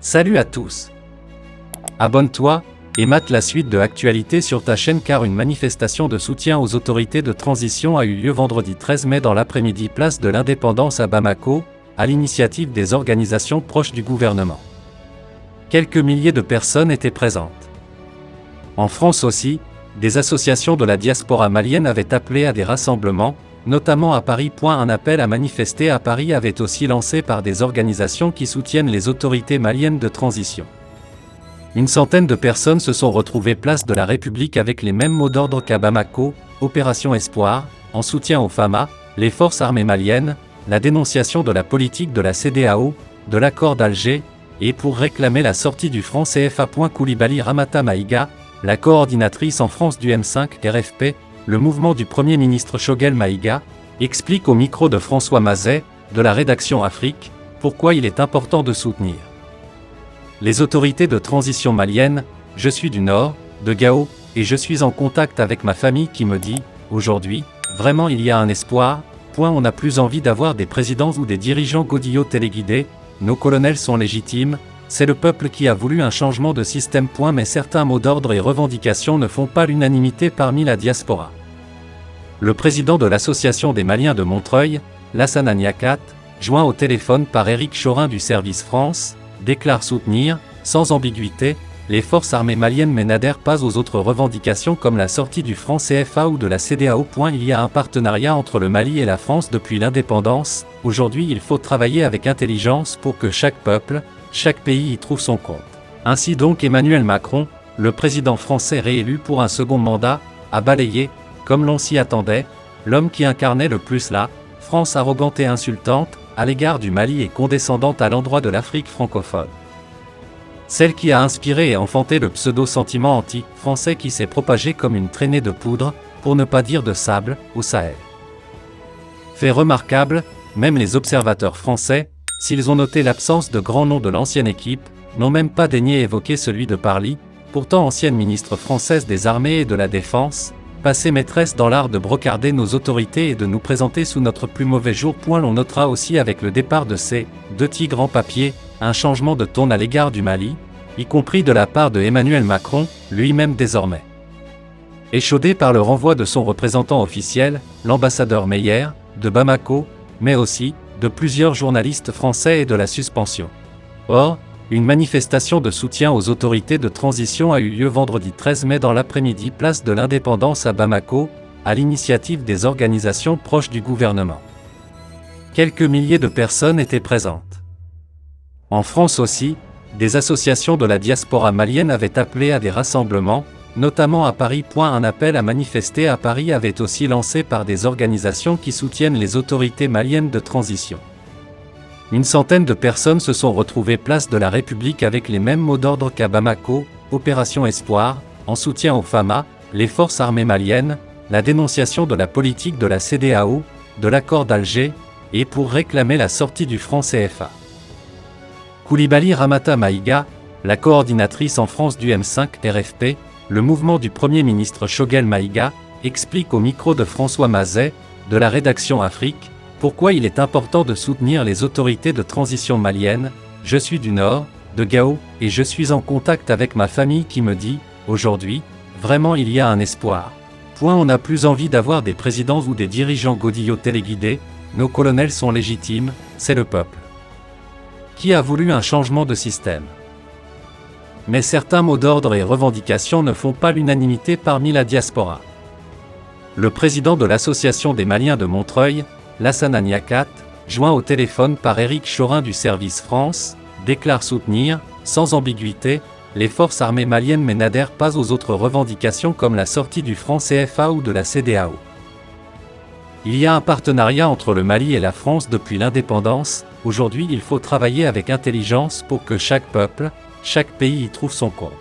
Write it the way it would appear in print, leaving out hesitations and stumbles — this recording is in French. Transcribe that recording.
Salut à tous. Abonne-toi et mate la suite de Actualité sur ta chaîne car une manifestation de soutien aux autorités de transition a eu lieu vendredi 13 mai dans l'après-midi place de l'Indépendance à Bamako, à l'initiative des organisations proches du gouvernement. Quelques milliers de personnes étaient présentes. En France aussi, des associations de la diaspora malienne avaient appelé à des rassemblements, notamment à Paris. Un appel à manifester à Paris avait aussi lancé par des organisations qui soutiennent les autorités maliennes de transition. Une centaine de personnes se sont retrouvées place de la République avec les mêmes mots d'ordre qu'à Bamako, Opération Espoir, en soutien aux FAMA, les forces armées maliennes, la dénonciation de la politique de la CEDEAO, de l'accord d'Alger, et pour réclamer la sortie du franc CFA. Coulibaly Ramata Maïga, la coordinatrice en France du M5 RFP, le mouvement du Premier ministre Choguel Maïga, explique au micro de François Mazet, de la rédaction Afrique, pourquoi il est important de soutenir les autorités de transition maliennes. Je suis du Nord, de Gao, et je suis en contact avec ma famille qui me dit, aujourd'hui, vraiment il y a un espoir. On n'a plus envie d'avoir des présidents ou des dirigeants godillots téléguidés, nos colonels sont légitimes, c'est le peuple qui a voulu un changement de système. Mais certains mots d'ordre et revendications ne font pas l'unanimité parmi la diaspora. Le président de l'Association des Maliens de Montreuil, Lassana Niakat, joint au téléphone par Éric Chorin du Service France, déclare soutenir, sans ambiguïté, les forces armées maliennes mais n'adhère pas aux autres revendications comme la sortie du franc CFA ou de la CEDEAO. Il y a un partenariat entre le Mali et la France depuis l'indépendance. Aujourd'hui il faut travailler avec intelligence pour que chaque peuple, chaque pays y trouve son compte. Ainsi donc Emmanuel Macron, le président français réélu pour un second mandat, a balayé, comme l'on s'y attendait, l'homme qui incarnait le plus la France arrogante et insultante, à l'égard du Mali et condescendante à l'endroit de l'Afrique francophone. Celle qui a inspiré et enfanté le pseudo-sentiment anti-français qui s'est propagé comme une traînée de poudre, pour ne pas dire de sable, au Sahel. Fait remarquable, même les observateurs français, s'ils ont noté l'absence de grands noms de l'ancienne équipe, n'ont même pas daigné évoquer celui de Parly, pourtant ancienne ministre française des Armées et de la Défense, passée maîtresse dans l'art de brocarder nos autorités et de nous présenter sous notre plus mauvais jour. L'on notera aussi avec le départ de ces deux tigres en papier, un changement de ton à l'égard du Mali, y compris de la part de Emmanuel Macron, lui-même désormais échaudé par le renvoi de son représentant officiel, l'ambassadeur Meyer, de Bamako, mais aussi de plusieurs journalistes français et de la suspension. Or, une manifestation de soutien aux autorités de transition a eu lieu vendredi 13 mai dans l'après-midi place de l'Indépendance à Bamako, à l'initiative des organisations proches du gouvernement. Quelques milliers de personnes étaient présentes. En France aussi, des associations de la diaspora malienne avaient appelé à des rassemblements, notamment à Paris. Un appel à manifester à Paris avait aussi lancé par des organisations qui soutiennent les autorités maliennes de transition. Une centaine de personnes se sont retrouvées place de la République avec les mêmes mots d'ordre qu'à Bamako, Opération Espoir, en soutien aux FAMA, les forces armées maliennes, la dénonciation de la politique de la CEDEAO, de l'accord d'Alger, et pour réclamer la sortie du franc CFA. Coulibaly Ramata Maïga, la coordinatrice en France du M5 RFP, le mouvement du Premier ministre Choguel Maïga, explique au micro de François Mazet, de la rédaction Afrique, pourquoi il est important de soutenir les autorités de transition maliennes. Je suis du Nord, de Gao, et je suis en contact avec ma famille qui me dit, aujourd'hui, vraiment il y a un espoir. On n'a plus envie d'avoir des présidents ou des dirigeants godillots téléguidés, nos colonels sont légitimes, c'est le peuple qui a voulu un changement de système. Mais certains mots d'ordre et revendications ne font pas l'unanimité parmi la diaspora. Le président de l'Association des Maliens de Montreuil, Lassana Niakat, joint au téléphone par Éric Chorin du Service France, déclare soutenir, sans ambiguïté, les forces armées maliennes mais n'adhère pas aux autres revendications comme la sortie du franc CFA ou de la CEDEAO. Il y a un partenariat entre le Mali et la France depuis l'indépendance. Aujourd'hui il faut travailler avec intelligence pour que chaque peuple, chaque pays y trouve son compte.